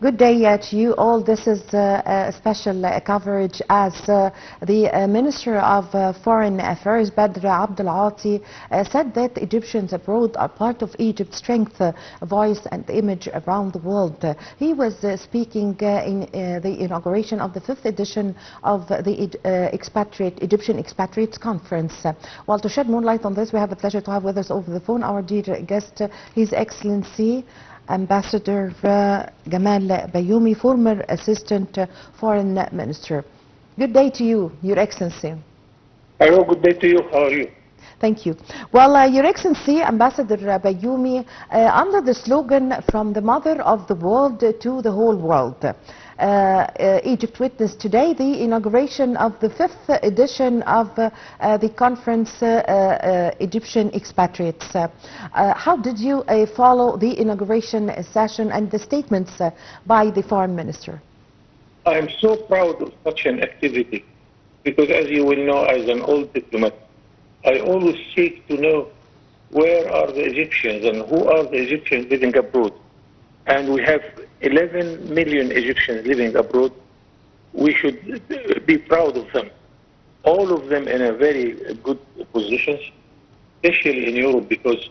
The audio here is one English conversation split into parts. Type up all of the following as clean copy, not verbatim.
Good day to you all. This is a special coverage as the Minister of Foreign Affairs, Badr Abdel Ati, said that Egyptians abroad are part of Egypt's strength, voice and image around the world. He was speaking in the inauguration of the 5th edition of the Egyptian Expatriates Conference. While to shed more light on this, we have the pleasure to have with us over the phone our dear guest, His Excellency Ambassador Gamal Baioumy, former Assistant Foreign Minister. Good day to you, Your Excellency. Hello, good day to you. How are you? Thank you. Well, Your Excellency, Ambassador Baioumy, under the slogan "From the Mother of the World to the Whole World," Egypt witnessed today the inauguration of the 5th edition of the conference Egyptian Expatriates. How did you follow the inauguration session and the statements by the Foreign Minister? I am so proud of such an activity because, as you will know, as an old diplomat, I always seek to know where are the Egyptians and who are the Egyptians living abroad. And we have 11 million Egyptians living abroad. We should be proud of them. All of them in a very good positions, especially in Europe, because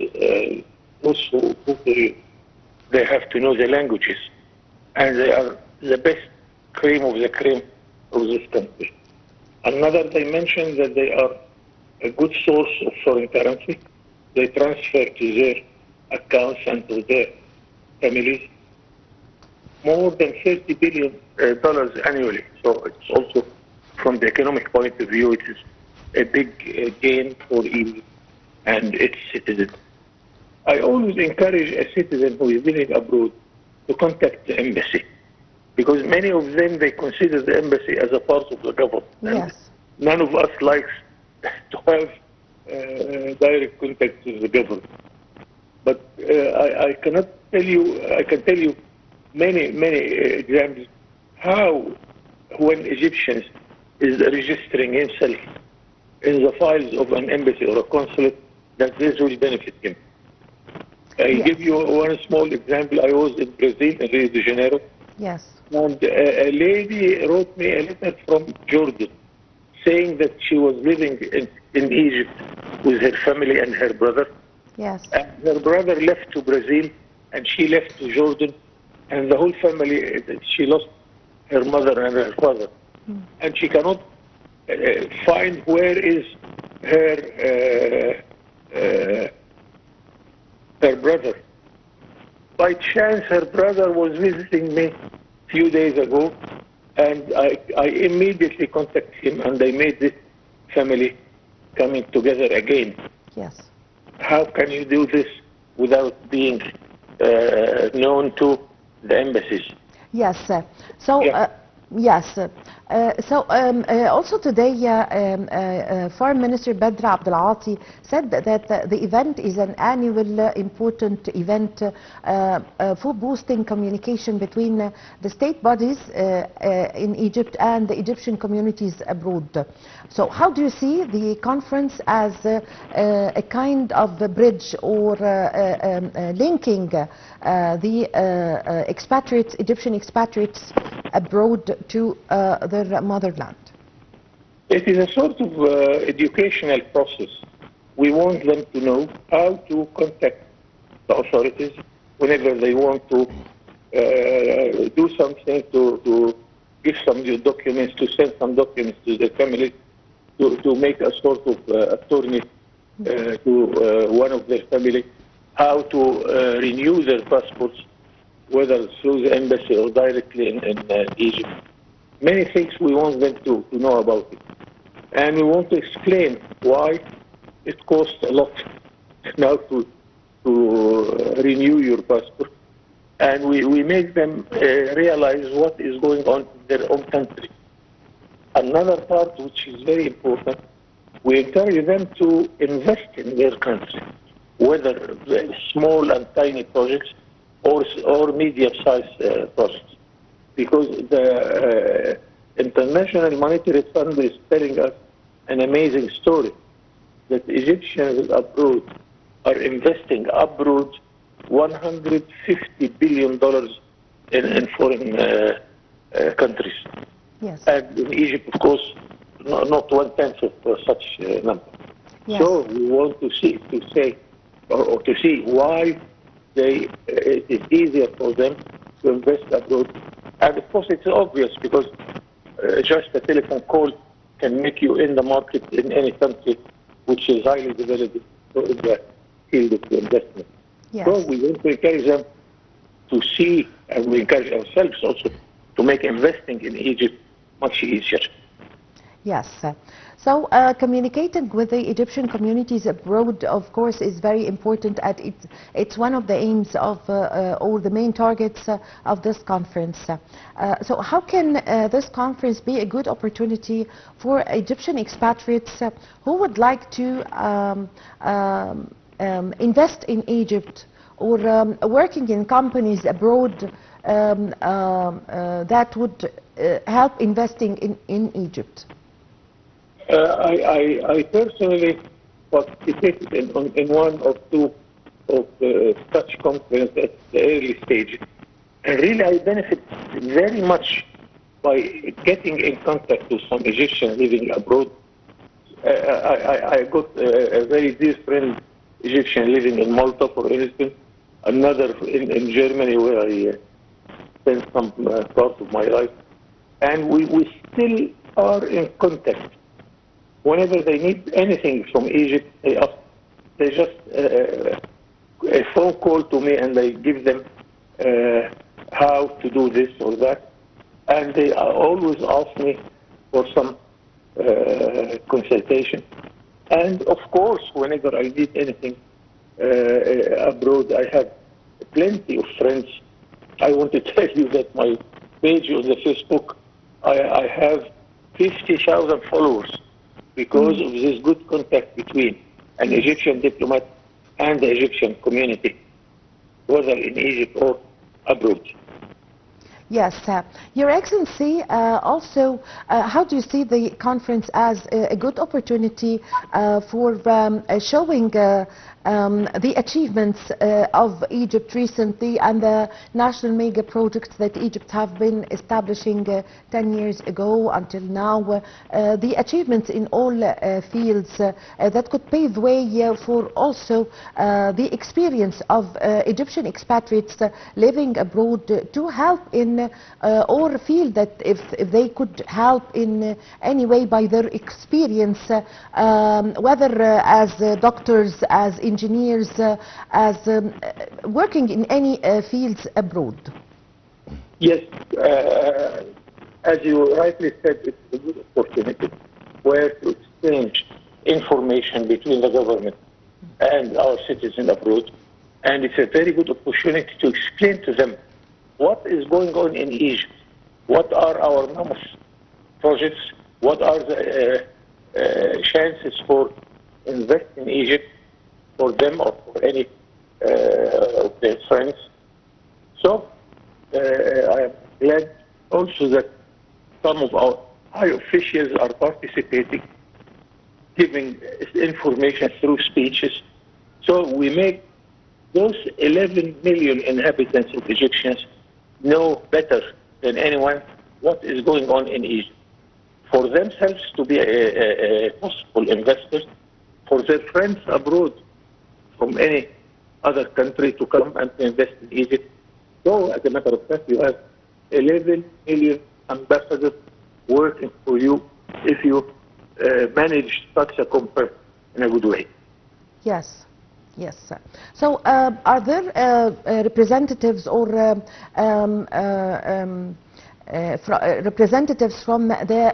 also they have to know the languages. And they are the best cream of the cream of this country. Another dimension that they are a good source of foreign currency. They transfer to their accounts and to their families more than $30 billion annually. So it's also, from the economic point of view, it is a big gain for Egypt and its citizens. I always encourage a citizen who is living abroad to contact the embassy, because many of them, they consider the embassy as a part of the government. Yes. None of us likes to have direct contact with the government. But I cannot tell you, I can tell you many examples how when Egyptians is registering himself in the files of an embassy or a consulate, that this will benefit him. I give you one small example. I was in Brazil, in Rio de Janeiro. Yes. And a lady wrote me a letter from Jordan saying that she was living in Egypt with her family and her brother. Yes. And her brother left to Brazil and she left to Jordan, and the whole family, she lost her mother and her father. And she cannot find where is her brother. By chance, her brother was visiting me a few days ago, and I immediately contacted him, and they made this family coming together again. Yes. How can you do this without being known to the embassies? Yes. So. Yeah. Yes. Also today, Foreign Minister Badr Abdel Ati said that the event is an annual important event for boosting communication between the state bodies in Egypt and the Egyptian communities abroad. So how do you see the conference as a kind of a bridge or linking the expatriates, Egyptian expatriates abroad to their motherland? It is a sort of educational process. We want them to know how to contact the authorities whenever they want to do something, to give some documents, to send some documents to the family, to make a sort of attorney to one of their family, how to renew their passports, whether through the embassy or directly in Egypt. Many things we want them to know about it. And we want to explain why it costs a lot now to renew your passport. And we make them realize what is going on in their own country. Another part which is very important, we encourage them to invest in their country, whether small and tiny projects or medium-sized projects. Because the International Monetary Fund is telling us an amazing story, that Egyptians abroad are investing abroad $150 billion in foreign countries. Yes. And in Egypt, of course, not 1/10 of such number. Yes. So we want to see why it is easier for them to invest abroad. And of course, it's obvious because just a telephone call can make you in the market in any country which is highly developed in the field of investment. Yes. So we want to encourage them to see, and we encourage ourselves also to make investing in Egypt much easier. Yes. So communicating with the Egyptian communities abroad, of course, is very important, and it's one of the aims of, or the main targets of this conference. So how can this conference be a good opportunity for Egyptian expatriates who would like to invest in Egypt, or working in companies abroad that would help investing in Egypt? I personally participated in one or two of such conferences at the early stage. And really I benefit very much by getting in contact with some Egyptians living abroad. I got a very dear friend, Egyptian living in Malta, for instance, another in Germany where I spent some part of my life. And we still are in contact. Whenever they need anything from Egypt, they just a phone call to me, and I give them how to do this or that. And they always ask me for some consultation. And of course, whenever I need anything abroad, I have plenty of friends. I want to tell you that my page on the Facebook, I have 50,000 followers because of this good contact between an Egyptian diplomat and the Egyptian community, whether in Egypt or abroad. Yes, Your Excellency, also, how do you see the conference as a good opportunity for showing the achievements of Egypt recently and the national mega projects that Egypt have been establishing 10 years ago until now, the achievements in all fields that could pave way for also the experience of Egyptian expatriates living abroad to help in or feel that if they could help in any way by their experience, whether as doctors, as engineers, as working in any fields abroad. Yes, as you rightly said, it's a good opportunity where to exchange information between the government and our citizens abroad. And it's a very good opportunity to explain to them what is going on in Egypt, what are our mammoth projects, what are the chances for investing in Egypt for them or for any of their friends. So I am glad also that some of our high officials are participating, giving information through speeches. So we make those 11 million inhabitants of Egyptians know better than anyone what is going on in Egypt. For themselves to be a possible investors, for their friends abroad from any other country to come and invest in Egypt. So, as a matter of fact, you have 11 million ambassadors working for you if you manage such a conference in a good way. Yes. Yes, sir. So, are there representatives or representatives from the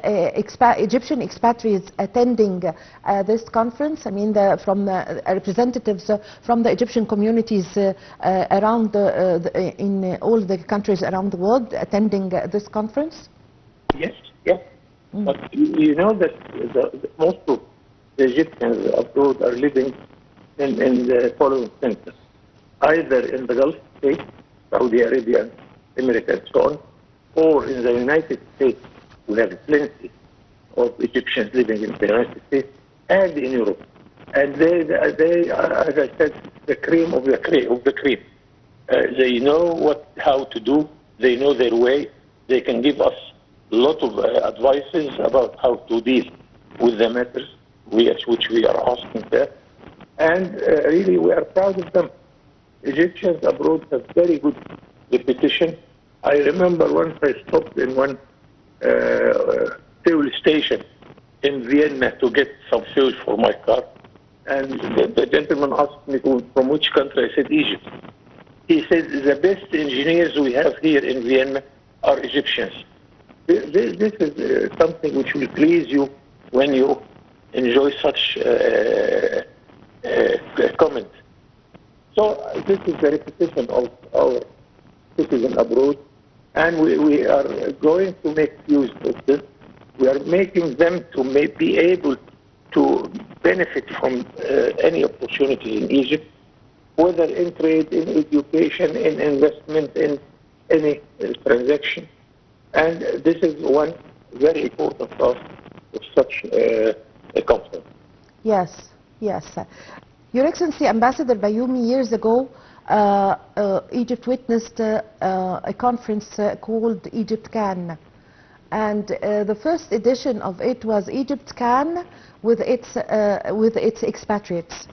Egyptian expatriates attending this conference? I mean, from representatives from the Egyptian communities around in all the countries around the world attending this conference? Yes, yes. But you know that most of the Egyptians abroad are living in the following centers, either in the Gulf states, Saudi Arabia, America, and so on, or in the United States. We have plenty of Egyptians living in the United States and in Europe. And they are, as I said, the cream of the cream. They know how to do They know their way. They can give us a lot of advices about how to deal with the matters which we are asking there. And really, we are proud of them. Egyptians abroad have very good reputation. I remember once I stopped in one fuel station in Vienna to get some fuel for my car. And the gentleman asked me from which country. I said Egypt. He said the best engineers we have here in Vienna are Egyptians. This is something which will please you when you enjoy such comment. So this is the reputation of our citizens abroad, and we are going to make use of this. We are making them to be able to benefit from any opportunities in Egypt, whether in trade, in education, in investment, in any transaction. And this is one very important task of such a conference. Yes, yes. Your Excellency, Ambassador Baioumy, years ago, Egypt witnessed a conference called Egypt Can. And the first edition of it was Egypt Can with its expatriates,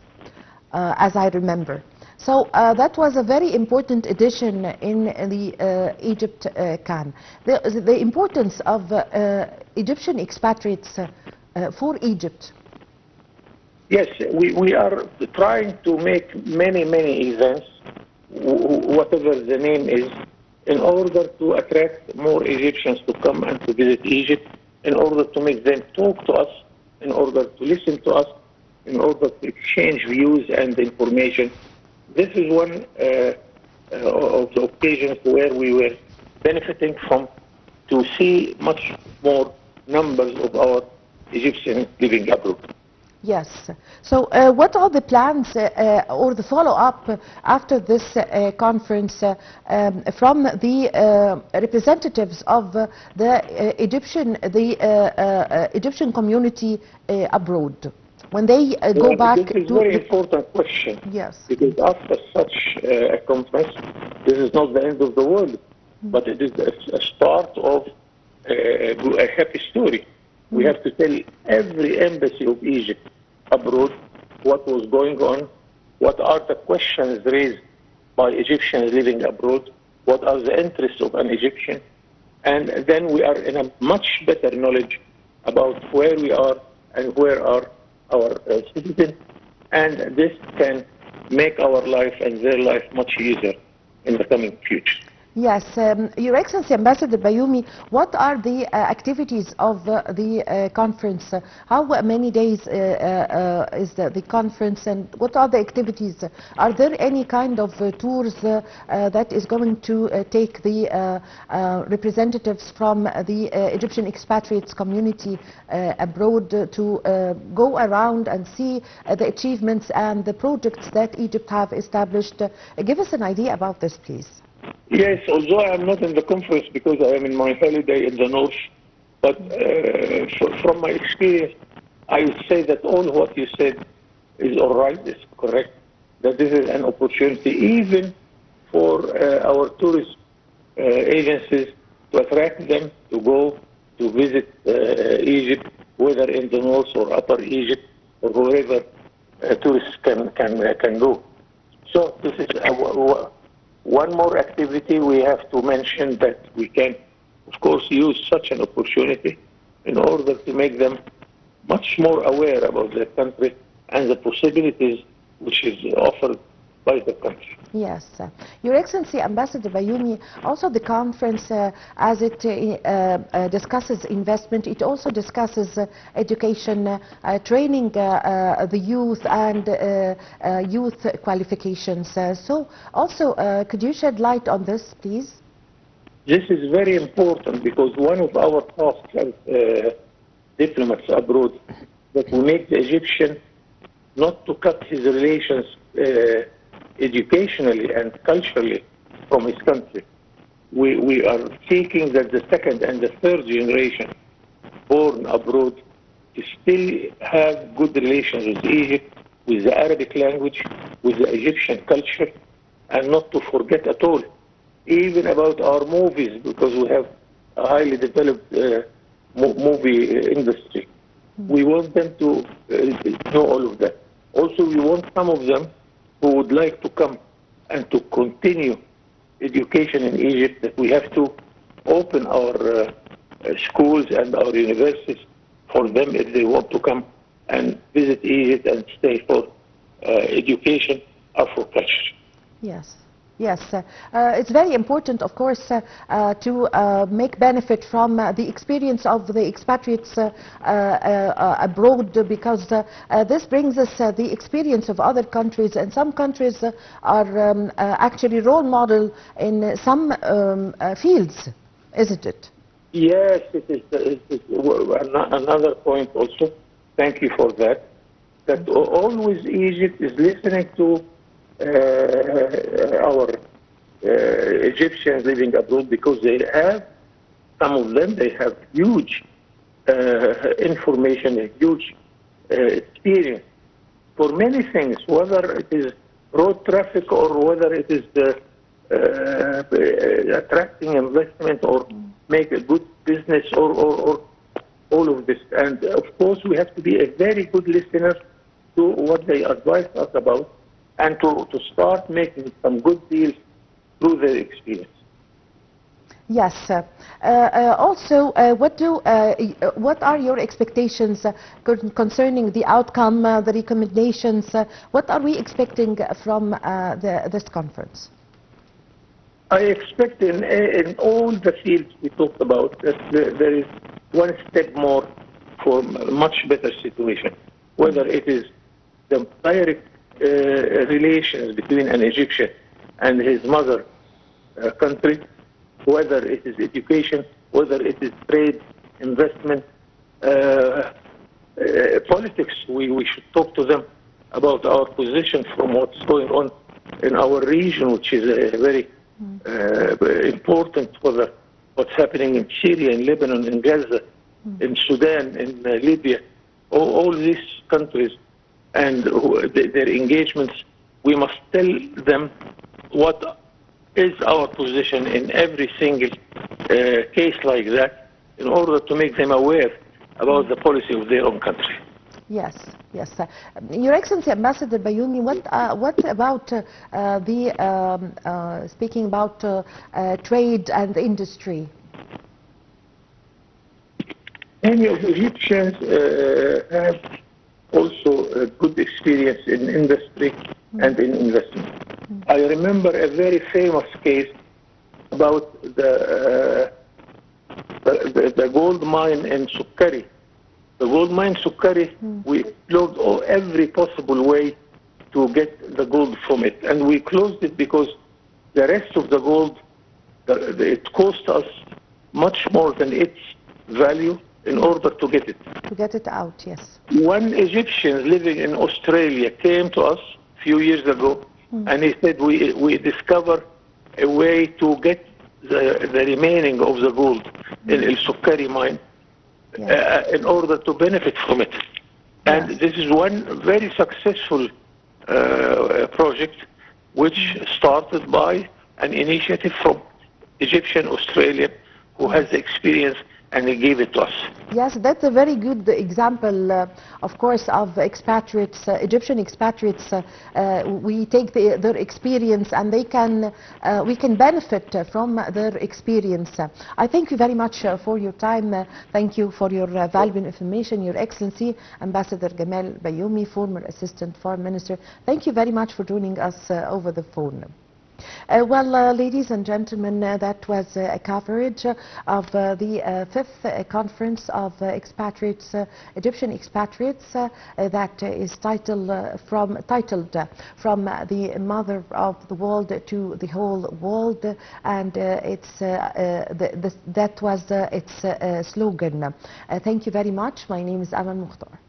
as I remember. So that was a very important edition in the Egypt Can. The importance of Egyptian expatriates for Egypt. Yes, we are trying to make many events, whatever the name is, in order to attract more Egyptians to come and to visit Egypt, in order to make them talk to us, in order to listen to us, in order to exchange views and information. This is one of the occasions where we were benefiting from to see much more numbers of our Egyptians living abroad. Yes. So what are the plans or the follow-up after this conference from the representatives of the Egyptian community abroad? When they go back to... This is a very important question. Yes. Because after such a conference, this is not the end of the world, but it is a start of a happy story. We have to tell every embassy of Egypt abroad what was going on, what are the questions raised by Egyptians living abroad, what are the interests of an Egyptian, and then we are in a much better knowledge about where we are and where are our citizens, and this can make our life and their life much easier in the coming future. Yes, Your Excellency Ambassador Baioumy, what are the activities of the conference? How many days is the conference, and what are the activities? Are there any kind of tours that is going to take the representatives from the Egyptian expatriates community abroad to go around and see the achievements and the projects that Egypt have established? Give us an idea about this, please. Yes, although I am not in the conference because I am in my holiday in the north, but from my experience, I would say that all what you said is all right, is correct, that this is an opportunity even for our tourist agencies to attract them to go to visit Egypt, whether in the north or upper Egypt or wherever tourists can go. So this is one more activity. We have to mention that we can, of course, use such an opportunity in order to make them much more aware about their country and the possibilities which is offered by the country. Yes. Your Excellency Ambassador Baioumy, also the conference, as it discusses investment, it also discusses education, training the youth and youth qualifications. So also, could you shed light on this, please? This is very important because one of our tasks as diplomats abroad, that we make the Egyptian not to cut his relations educationally and culturally from his country. We are seeking that the second and the third generation born abroad to still have good relations with Egypt, with the Arabic language, with the Egyptian culture, and not to forget at all even about our movies, because we have a highly developed movie industry. We want them to know all of that. Also, we want some of them who would like to come and to continue education in Egypt, that we have to open our schools and our universities for them if they want to come and visit Egypt and stay for education or for culture. Yes. Yes, it's very important, of course, to make benefit from the experience of the expatriates abroad, because this brings us the experience of other countries, and some countries are actually role model in some fields, isn't it? Yes, it is another point also. Thank you for that. That always Egypt is listening to our Egyptians living abroad, because they have, some of them, they have huge information, a huge experience for many things, whether it is road traffic or whether it is attracting investment or make a good business or all of this. And of course, we have to be a very good listener to what they advise us about, and to start making some good deals through their experience. Yes. Also, what are your expectations concerning the outcome, the recommendations? What are we expecting from this conference? I expect in all the fields we talked about that there is one step more for a much better situation, whether it is the direct relations between an Egyptian and his mother country, whether it is education, whether it is trade, investment, politics. We should talk to them about our position from what's going on in our region, which is very important, whether what's happening in Syria, in Lebanon, in Gaza, in Sudan, in Libya, all these countries, and their engagements. We must tell them what is our position in every single case like that, in order to make them aware about the policy of their own country. Yes, yes. Your Excellency, Ambassador Baioumy, what about speaking about trade and industry? Many of the Egyptians have also a good experience in industry and in investment. I remember a very famous case about the gold mine in Sukkari. The gold mine Sukkari, we explored every possible way to get the gold from it, and we closed it because the rest of the gold, it cost us much more than its value in order to get it. To get it out, yes. One Egyptian living in Australia came to us a few years ago, and he said, we discovered a way to get the remaining of the gold in El Sukkari mine, in order to benefit from it. And this is one very successful project, which started by an initiative from Egyptian Australian who has experience, and they gave it to us. Yes, that's a very good example, of course, of expatriates, Egyptian expatriates. We take their experience, and we can benefit from their experience. I thank you very much for your time. Thank you for your valuable information, Your Excellency, Ambassador Gamal Baioumy, former Assistant Foreign Minister. Thank you very much for joining us over the phone. Well, ladies and gentlemen, that was a coverage of the fifth conference of expatriates, Egyptian expatriates, that is titled From the Mother of the World to the Whole World, and that was its slogan. Thank you very much. My name is Amal Mukhtar.